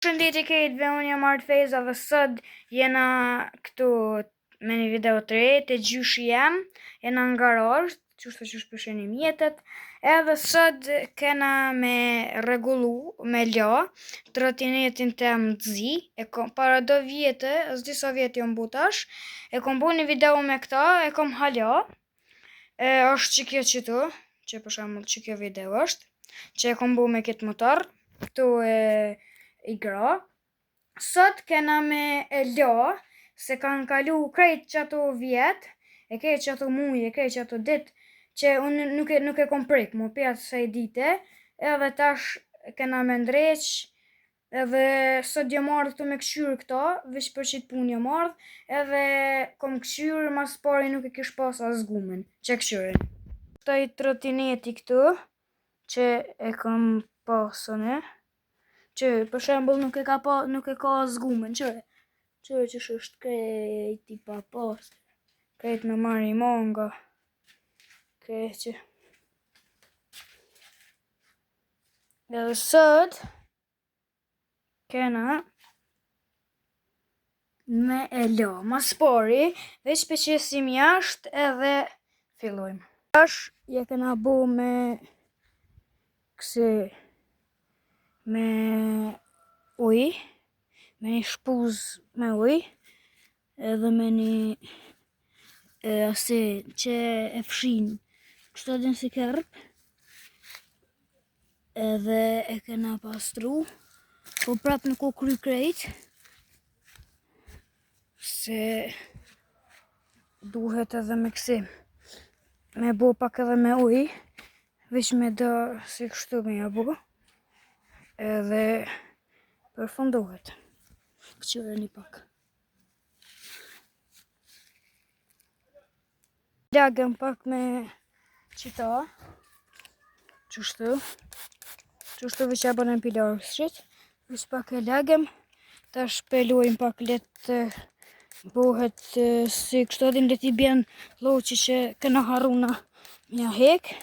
Shëndetje kejtve, unë jam Artfeza dhe sot jena këtu me një video të re të gjyshi jam, jena në garazh, qështë përsheni mjetet, edhe sot kena me regullu, me la, trotinetin tem të zi, para do vjetë, s'di sa vjetë jom butash, e kom bu një video me këta, e kom hala, është që kjo qëtu, që për shembull që kjo video është, që e kom bu me këtë motor, këtu i gra. Sot kena me e la, se kanë kalu krejt që ato vjet, e krejt që ato muj, e krejt që ato dit, që unë nuk e kom prek, mu pjatë se i dite, edhe tash kena me ndreq, edhe sot jë marrë këtu me këshyrë këta, vish për qitë pun jë marrë, edhe kom këshyrë, mas pari nuk e kish pas as gumen, që këshyrin. Këta i trotineti këtu, që e kom pasone, që për shembull nuk e ka zgumen, që është krejt i pa pas, krejt me marri manga, krejt që. Edhe sot kena me e la, mas pari, veç për qesim jashtë edhe fillojmë. Tash je kena bu me kësi me uj, me një shpuz me uj, edhe me një ase që e fshin kështu adin si kërp, edhe e kena pastru, po prap nuk o kry krejt, se duhet edhe me kësi, me bo pak edhe me uj, vish me do si kështu me ja bo, edhe përfundohet. Këqyre një pak. Lagëm pak me qita, qështu vëq ja bënem pilarë shqit, vëq pak e lagëm, ta shpelujmë pak letë bohet si kështu adin leti bjen loqi që këna haruna një hek,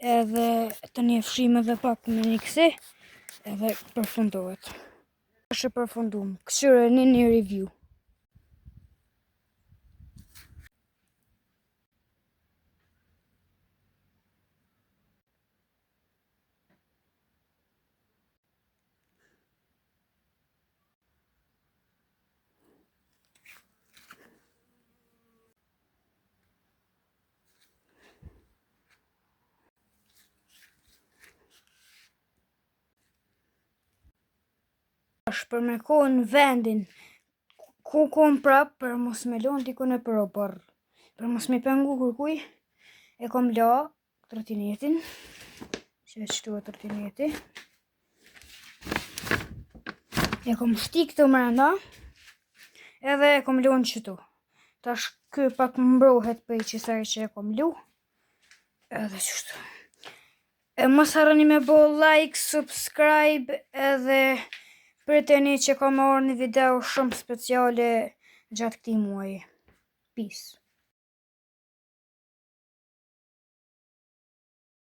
edhe të një fshime dhe pak me një kësi, edhe përfundohet. Është përfundum, këqyre një review. Është për me kohë në vendin ku kom prap për mos me lon t'i kone për opar, për mos me pengu kërkuj, e kom la trotinetin, që qëtu e trotineti, e kom shti këtu mrenda, edhe e kom lon qëtu. Tash kë pak mbrohet për i qësaj që e kom lu, edhe qështu. E mos harroni me bo like, subscribe, edhe priteni që ka marrë një video shumë speciale gjatë këtij muaji. Peace.